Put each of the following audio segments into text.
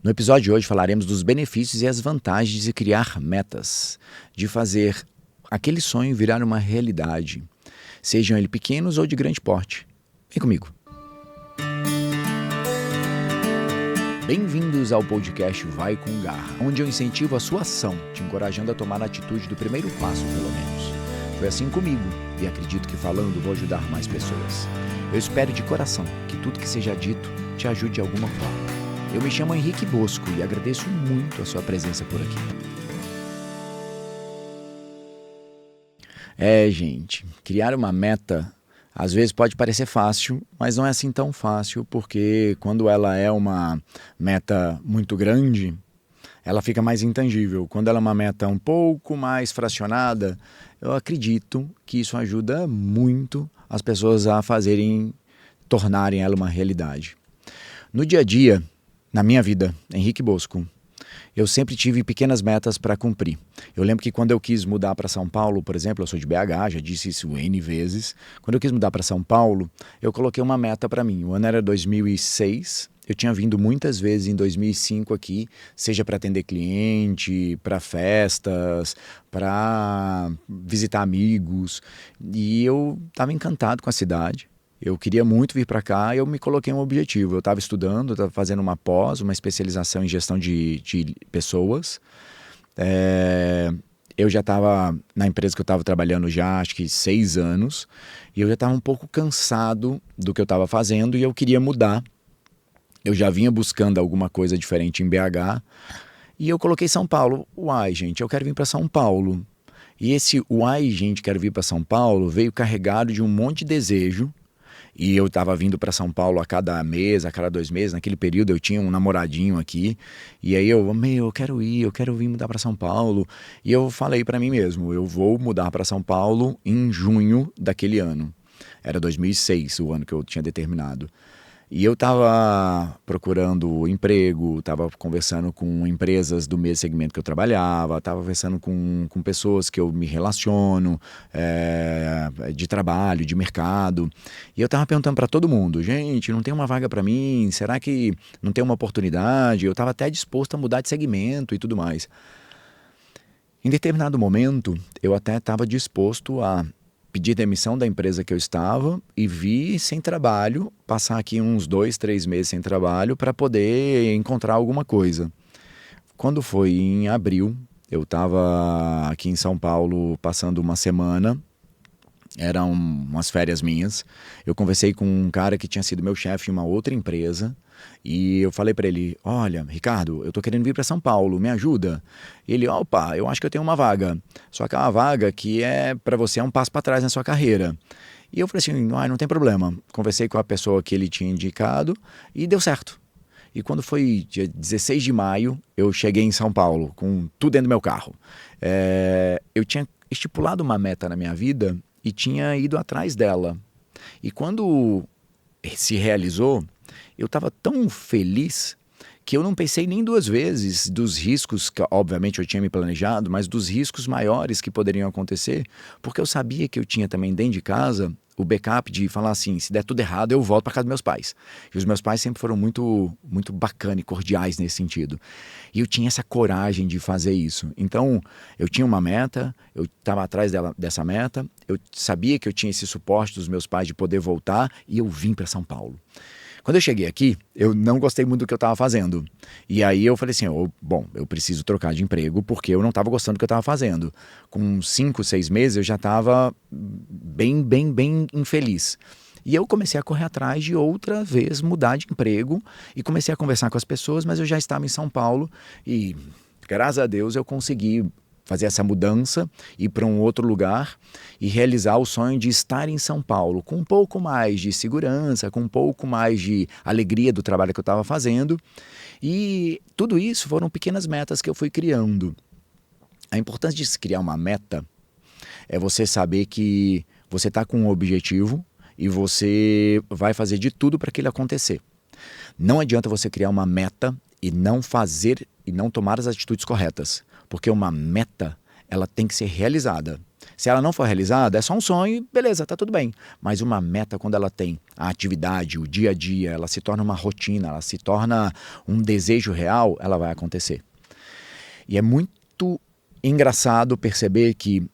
No episódio de hoje falaremos dos benefícios e as vantagens de criar metas, de fazer aquele sonho virar uma realidade, sejam eles pequenos ou de grande porte. Vem comigo. Bem-vindos ao podcast Vai com Garra, onde eu incentivo a sua ação, te encorajando a tomar a atitude do primeiro passo, pelo menos. Foi assim comigo e acredito que falando vou ajudar mais pessoas. Eu espero de coração que tudo que seja dito te ajude de alguma forma. Eu me chamo Henrique Bosco e agradeço muito a sua presença por aqui. Gente, criar uma meta às vezes pode parecer fácil, mas não é assim tão fácil, porque quando ela é uma meta muito grande, ela fica mais intangível. Quando ela é uma meta um pouco mais fracionada, eu acredito que isso ajuda muito as pessoas a tornarem ela uma realidade. No dia a dia, na minha vida, Henrique Bosco, eu sempre tive pequenas metas para cumprir. Eu lembro que quando eu quis mudar para São Paulo, por exemplo, eu sou de BH, já disse isso N vezes. Quando eu quis mudar para São Paulo, eu coloquei uma meta para mim. O ano era 2006, eu tinha vindo muitas vezes em 2005 aqui, seja para atender cliente, para festas, para visitar amigos. E eu estava encantado com a cidade. Eu queria muito vir para cá e eu me coloquei um objetivo. Eu estava estudando, estava fazendo uma pós, uma especialização em gestão de pessoas. Eu já estava na empresa que eu estava trabalhando já, acho que 6 anos. E eu já estava um pouco cansado do que eu estava fazendo e eu queria mudar. Eu já vinha buscando alguma coisa diferente em BH. E eu coloquei São Paulo. Uai, gente, eu quero vir para São Paulo. E esse uai, gente, quero vir para São Paulo veio carregado de um monte de desejo. E eu estava vindo para São Paulo a cada mês, a cada 2 meses. Naquele período eu tinha um namoradinho aqui. E aí eu quero vir mudar para São Paulo. E eu falei para mim mesmo, eu vou mudar para São Paulo em junho daquele ano. Era 2006 o ano que eu tinha determinado. E eu estava procurando emprego, estava conversando com empresas do mesmo segmento que eu trabalhava, estava conversando com pessoas que eu me relaciono, de trabalho, de mercado. E eu estava perguntando para todo mundo, gente, não tem uma vaga para mim? Será que não tem uma oportunidade? Eu estava até disposto a mudar de segmento e tudo mais. Em determinado momento, eu até estava disposto a pedir demissão da empresa que eu estava e vir sem trabalho, passar aqui uns 2, 3 meses sem trabalho para poder encontrar alguma coisa. Quando foi em abril, eu estava aqui em São Paulo passando uma semana, eram umas férias minhas. Eu conversei com um cara que tinha sido meu chefe em uma outra empresa e eu falei para ele, olha, Ricardo, eu tô querendo vir para São Paulo, me ajuda? Ele, opa, eu acho que eu tenho uma vaga, só que é uma vaga que é para você é um passo para trás na sua carreira. E eu falei assim, não tem problema. Conversei com a pessoa que ele tinha indicado e deu certo. E quando foi dia 16 de maio, eu cheguei em São Paulo com tudo dentro do meu carro. Eu tinha estipulado uma meta na minha vida e tinha ido atrás dela. E quando se realizou, eu estava tão feliz que eu não pensei nem 2 vezes dos riscos, que obviamente eu tinha me planejado, mas dos riscos maiores que poderiam acontecer, porque eu sabia que eu tinha também dentro de casa o backup de falar assim, se der tudo errado eu volto para casa dos meus pais. E os meus pais sempre foram muito, muito bacanas e cordiais nesse sentido. E eu tinha essa coragem de fazer isso. Então, eu tinha uma meta, eu estava atrás dessa meta, eu sabia que eu tinha esse suporte dos meus pais de poder voltar e eu vim para São Paulo. Quando eu cheguei aqui, eu não gostei muito do que eu estava fazendo. E aí eu falei assim, eu preciso trocar de emprego porque eu não estava gostando do que eu estava fazendo. Com 5, 6 meses eu já estava bem infeliz. E eu comecei a correr atrás de outra vez mudar de emprego e comecei a conversar com as pessoas, mas eu já estava em São Paulo e graças a Deus eu consegui fazer essa mudança, ir para um outro lugar e realizar o sonho de estar em São Paulo, com um pouco mais de segurança, com um pouco mais de alegria do trabalho que eu estava fazendo. E tudo isso foram pequenas metas que eu fui criando. A importância de se criar uma meta é você saber que você está com um objetivo e você vai fazer de tudo para aquilo acontecer. Não adianta você criar uma meta e não fazer e não tomar as atitudes corretas. Porque uma meta, ela tem que ser realizada. Se ela não for realizada, é só um sonho e beleza, tá tudo bem. Mas uma meta, quando ela tem a atividade, o dia a dia, ela se torna uma rotina, ela se torna um desejo real, ela vai acontecer. E é muito engraçado perceber que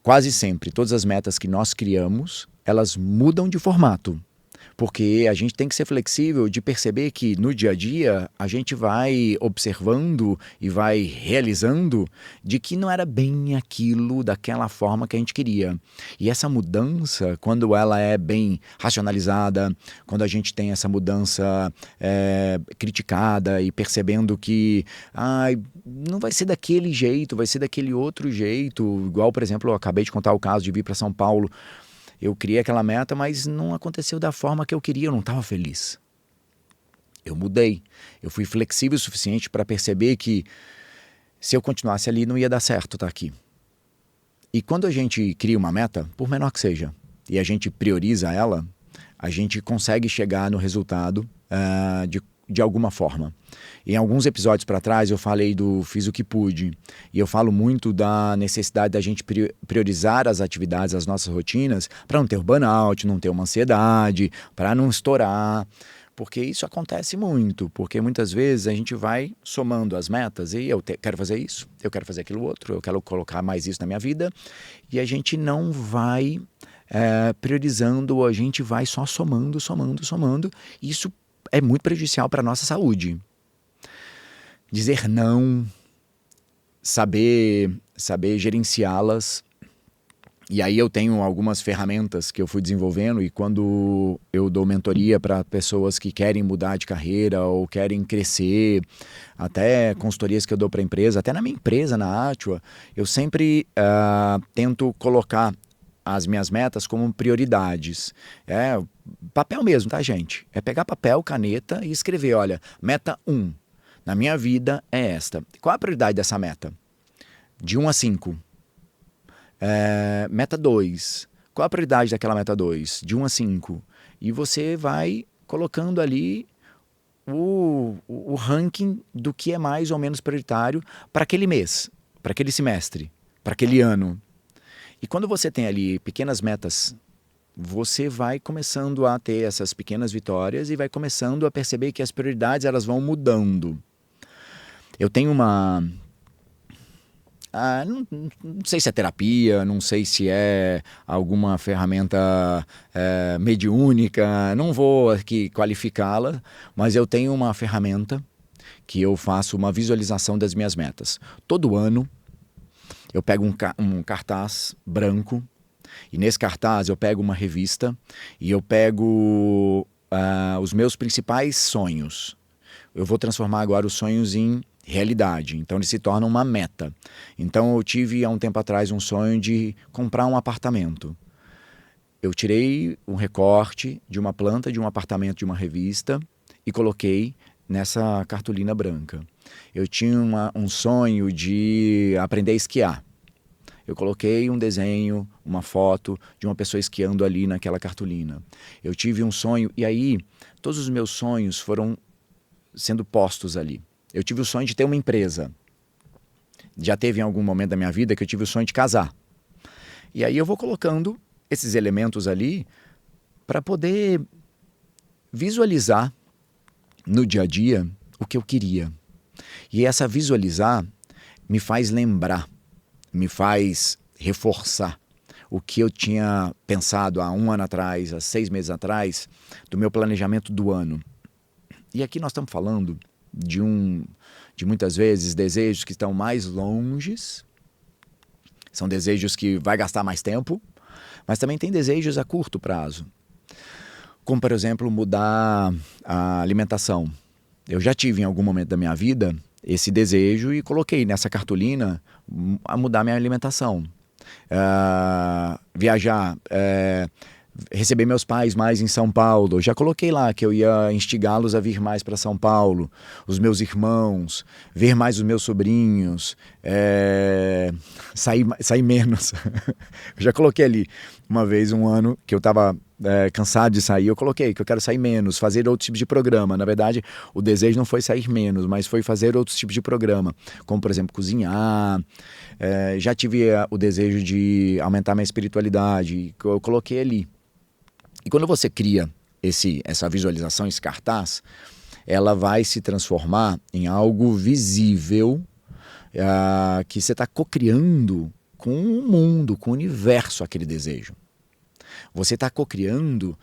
quase sempre todas as metas que nós criamos, elas mudam de formato. Porque a gente tem que ser flexível de perceber que no dia a dia a gente vai observando e vai realizando de que não era bem aquilo daquela forma que a gente queria. E essa mudança, quando ela é bem racionalizada, quando a gente tem essa mudança criticada e percebendo que não vai ser daquele jeito, vai ser daquele outro jeito. Igual, por exemplo, eu acabei de contar o caso de vir para São Paulo. Eu criei aquela meta, mas não aconteceu da forma que eu queria, eu não estava feliz. Eu mudei. Eu fui flexível o suficiente para perceber que se eu continuasse ali não ia dar certo estar aqui. E quando a gente cria uma meta, por menor que seja, e a gente prioriza ela, a gente consegue chegar no resultado de alguma forma. Em alguns episódios para trás eu falei do fiz o que pude, e eu falo muito da necessidade da gente priorizar as atividades, as nossas rotinas, para não ter o burnout, não ter uma ansiedade, para não estourar, porque isso acontece muito, porque muitas vezes a gente vai somando as metas e quero fazer isso, eu quero fazer aquilo outro, eu quero colocar mais isso na minha vida, e a gente não vai priorizando, a gente vai só somando, e isso é muito prejudicial para a nossa saúde. Dizer não, saber gerenciá-las. E aí eu tenho algumas ferramentas que eu fui desenvolvendo, e quando eu dou mentoria para pessoas que querem mudar de carreira ou querem crescer, até consultorias que eu dou para a empresa, até na minha empresa, na Atua, eu sempre tento colocar as minhas metas como prioridades. Papel mesmo, tá, gente? É pegar papel, caneta e escrever, olha, meta 1. Na minha vida é esta. Qual a prioridade dessa meta? De 1 a 5. Meta 2. Qual a prioridade daquela meta 2? De 1 a 5. E você vai colocando ali o ranking do que é mais ou menos prioritário para aquele mês, para aquele semestre, para aquele ano. E quando você tem ali pequenas metas, você vai começando a ter essas pequenas vitórias e vai começando a perceber que as prioridades elas vão mudando. Eu tenho uma... não sei se é terapia, não sei se é alguma ferramenta mediúnica, não vou aqui qualificá-la, mas eu tenho uma ferramenta que eu faço uma visualização das minhas metas. Todo ano eu pego um cartaz branco, e nesse cartaz eu pego uma revista e eu pego os meus principais sonhos. Eu vou transformar agora os sonhos em realidade, então eles se tornam uma meta. Então eu tive há um tempo atrás um sonho de comprar um apartamento. Eu tirei um recorte de uma planta de um apartamento de uma revista e coloquei nessa cartolina branca. Eu tinha um sonho de aprender a esquiar. Eu coloquei um desenho, uma foto de uma pessoa esquiando ali naquela cartolina. Eu tive um sonho, e aí todos os meus sonhos foram sendo postos ali. Eu tive o sonho de ter uma empresa. Já teve em algum momento da minha vida que eu tive o sonho de casar. E aí eu vou colocando esses elementos ali para poder visualizar no dia a dia o que eu queria. E essa visualizar me faz lembrar, me faz reforçar o que eu tinha pensado há 1 ano atrás, há 6 meses atrás, do meu planejamento do ano. E aqui nós estamos falando de muitas vezes desejos que estão mais longes, são desejos que vai gastar mais tempo, mas também tem desejos a curto prazo. Como, por exemplo, mudar a alimentação. Eu já tive em algum momento da minha vida esse desejo e coloquei nessa cartolina a mudar minha alimentação. Viajar, receber meus pais mais em São Paulo. Eu já coloquei lá que eu ia instigá-los a vir mais para São Paulo, os meus irmãos, ver mais os meus sobrinhos, sair menos. Eu já coloquei ali uma vez, um ano, que eu estava cansado de sair, eu coloquei que eu quero sair menos, fazer outros tipos de programa. Na verdade, o desejo não foi sair menos, mas foi fazer outros tipos de programa, como, por exemplo, cozinhar. Já tive o desejo de aumentar minha espiritualidade, que eu coloquei ali. E quando você cria essa visualização, esse cartaz, ela vai se transformar em algo visível, que você está cocriando com o mundo, com o universo, aquele desejo. Você está cocriando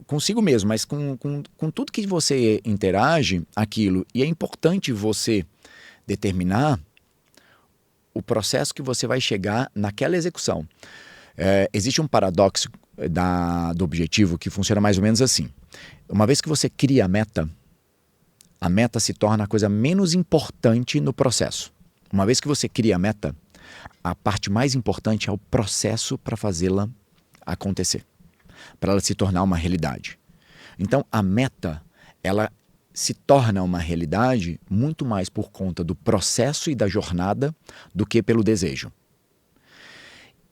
consigo mesmo, mas com tudo que você interage, aquilo. E é importante você determinar o processo que você vai chegar naquela execução. Existe um paradoxo do objetivo que funciona mais ou menos assim. Uma vez que você cria a meta se torna a coisa menos importante no processo. Uma vez que você cria a meta, a parte mais importante é o processo para fazê-la acontecer, para ela se tornar uma realidade. Então, a meta, ela se torna uma realidade muito mais por conta do processo e da jornada do que pelo desejo.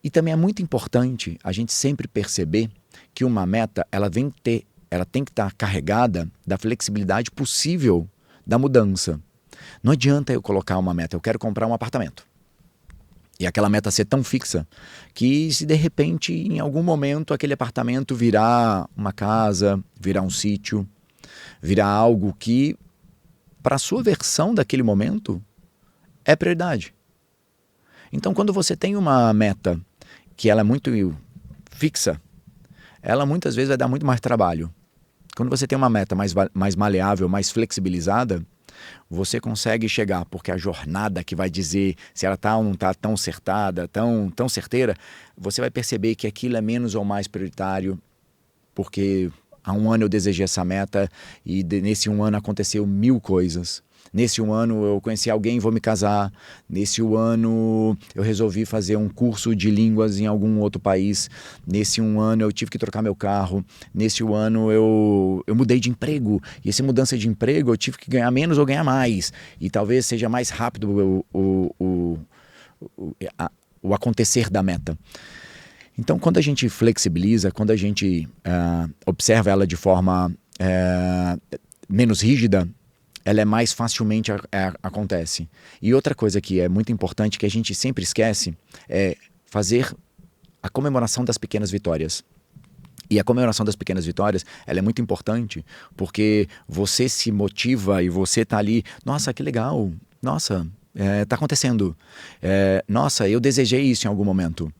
E também é muito importante a gente sempre perceber que uma meta, ela tem que estar carregada da flexibilidade possível da mudança. Não adianta eu colocar uma meta, eu quero comprar um apartamento. E aquela meta ser tão fixa que se de repente, em algum momento, aquele apartamento virar uma casa, virar um sítio, virar algo que, para a sua versão daquele momento, é prioridade. Então, quando você tem uma meta que ela é muito fixa, ela muitas vezes vai dar muito mais trabalho. Quando você tem uma meta mais maleável, mais flexibilizada, você consegue chegar, porque a jornada que vai dizer se ela está ou não está tão acertada, tão certeira, você vai perceber que aquilo é menos ou mais prioritário, porque há um ano eu desejei essa meta e nesse um ano aconteceu 1000 coisas. Nesse um ano eu conheci alguém e vou me casar. Nesse um ano eu resolvi fazer um curso de línguas em algum outro país. Nesse um ano eu tive que trocar meu carro. Nesse um ano eu mudei de emprego. E essa mudança de emprego eu tive que ganhar menos ou ganhar mais. E talvez seja mais rápido o acontecer da meta. Então, quando a gente flexibiliza, quando a gente observa ela de forma menos rígida, ela é mais facilmente acontece. E outra coisa que é muito importante, que a gente sempre esquece, é fazer a comemoração das pequenas vitórias. E a comemoração das pequenas vitórias, ela é muito importante, porque você se motiva e você tá ali, nossa, que legal, nossa, tá acontecendo, nossa, eu desejei isso em algum momento.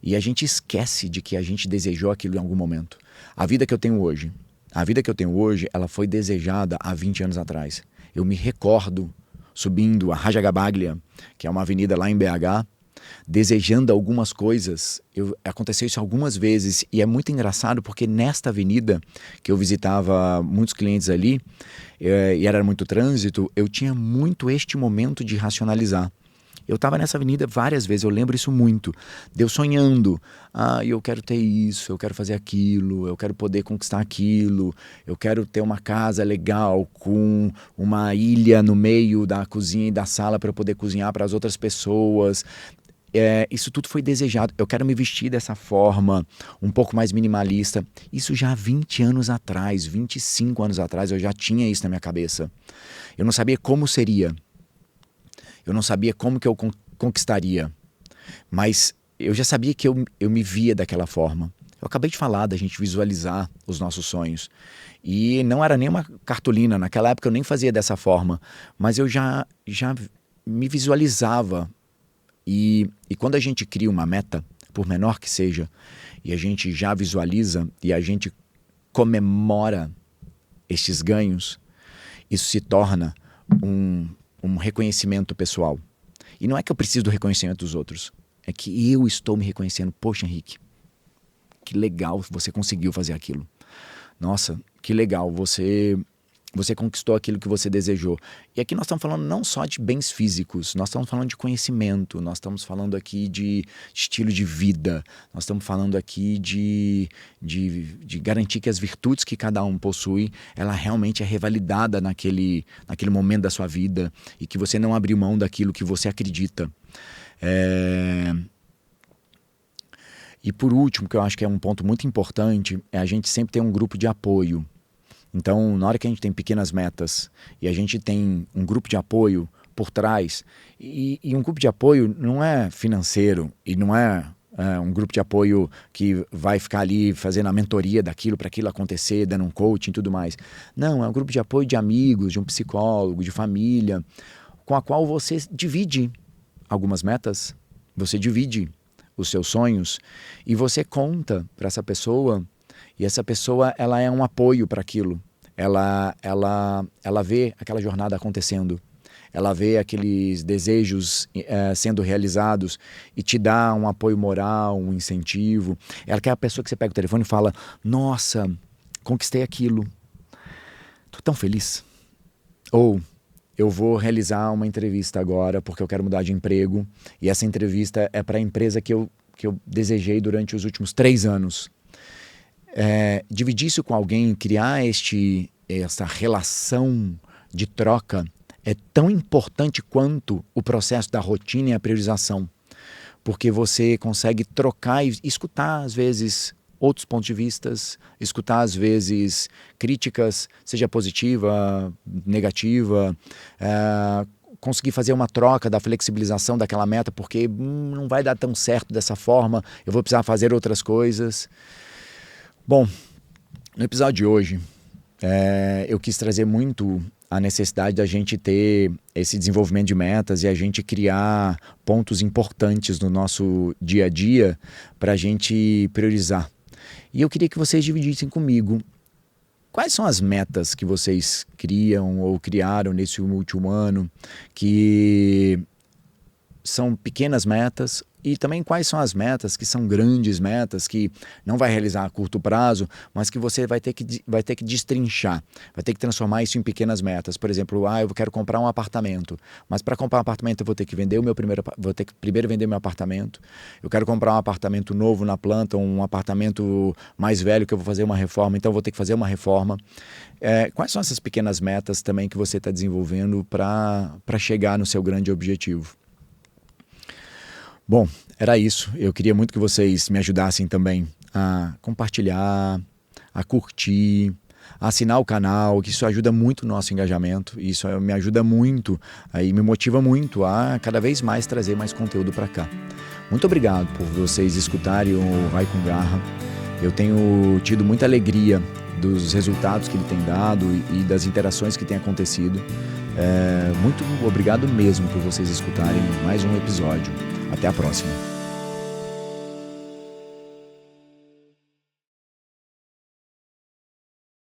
E a gente esquece de que a gente desejou aquilo em algum momento. A vida que eu tenho hoje, ela foi desejada há 20 anos atrás. Eu me recordo subindo a Rajagabaglia, que é uma avenida lá em BH, desejando algumas coisas. Aconteceu isso algumas vezes e é muito engraçado porque nesta avenida, que eu visitava muitos clientes ali, e era muito trânsito, eu tinha muito este momento de racionalizar. Eu estava nessa avenida várias vezes, eu lembro isso muito. Eu sonhando, eu quero ter isso, eu quero fazer aquilo, eu quero poder conquistar aquilo, eu quero ter uma casa legal com uma ilha no meio da cozinha e da sala para eu poder cozinhar para as outras pessoas. Isso tudo foi desejado. Eu quero me vestir dessa forma, um pouco mais minimalista. Isso já há 20 anos atrás, 25 anos atrás, eu já tinha isso na minha cabeça. Eu não sabia como seria. Eu não sabia como que eu conquistaria, mas eu já sabia que eu me via daquela forma. Eu acabei de falar da gente visualizar os nossos sonhos. E não era nem uma cartolina, naquela época eu nem fazia dessa forma, mas eu já me visualizava. E quando a gente cria uma meta, por menor que seja, e a gente já visualiza e a gente comemora estes ganhos, isso se torna um reconhecimento pessoal. E não é que eu preciso do reconhecimento dos outros, é que eu estou me reconhecendo. Poxa, Henrique, que legal você conseguiu fazer aquilo. Nossa, que legal, você conquistou aquilo que você desejou. E aqui nós estamos falando não só de bens físicos, nós estamos falando de conhecimento, nós estamos falando aqui de estilo de vida, nós estamos falando aqui de garantir que as virtudes que cada um possui, ela realmente é revalidada naquele momento da sua vida e que você não abriu mão daquilo que você acredita. E por último, que eu acho que é um ponto muito importante, é a gente sempre ter um grupo de apoio. Então, na hora que a gente tem pequenas metas e a gente tem um grupo de apoio por trás, e um grupo de apoio não é financeiro e não é um grupo de apoio que vai ficar ali fazendo a mentoria daquilo para aquilo acontecer, dando um coaching e tudo mais. Não, é um grupo de apoio de amigos, de um psicólogo, de família, com a qual você divide algumas metas, você divide os seus sonhos e você conta para essa pessoa, e essa pessoa ela é um apoio para aquilo. Ela vê aquela jornada acontecendo. Ela vê aqueles desejos sendo realizados e te dá um apoio moral, um incentivo. Ela quer a pessoa que você pega o telefone e fala: nossa, conquistei aquilo, tô tão feliz. Ou eu vou realizar uma entrevista agora porque eu quero mudar de emprego e essa entrevista é para a empresa que eu desejei durante os últimos 3 anos. Dividir isso com alguém, criar essa relação de troca é tão importante quanto o processo da rotina e a priorização, porque você consegue trocar e escutar às vezes outros pontos de vistas, escutar às vezes críticas, seja positiva, negativa, conseguir fazer uma troca da flexibilização daquela meta, porque não vai dar tão certo dessa forma, eu vou precisar fazer outras coisas. Bom, no episódio de hoje, eu quis trazer muito a necessidade da gente ter esse desenvolvimento de metas e a gente criar pontos importantes no nosso dia a dia para a gente priorizar. E eu queria que vocês dividissem comigo quais são as metas que vocês criam ou criaram nesse último ano, que são pequenas metas, e também quais são as metas que são grandes metas, que não vai realizar a curto prazo, mas que você vai ter que destrinchar, vai ter que transformar isso em pequenas metas. Por exemplo, eu quero comprar um apartamento, mas para comprar um apartamento eu vou ter que vou ter que primeiro vender meu apartamento. Eu quero comprar um apartamento novo na planta, um apartamento mais velho que eu vou fazer uma reforma, então eu vou ter que fazer uma reforma. Quais são essas pequenas metas também que você está desenvolvendo para chegar no seu grande objetivo? Bom, era isso. Eu queria muito que vocês me ajudassem também a compartilhar, a curtir, a assinar o canal, que isso ajuda muito o nosso engajamento. Isso me ajuda muito e me motiva muito a cada vez mais trazer mais conteúdo para cá. Muito obrigado por vocês escutarem o Vai com Garra. Eu tenho tido muita alegria dos resultados que ele tem dado e das interações que tem acontecido. Muito obrigado mesmo por vocês escutarem mais um episódio. Até a próxima.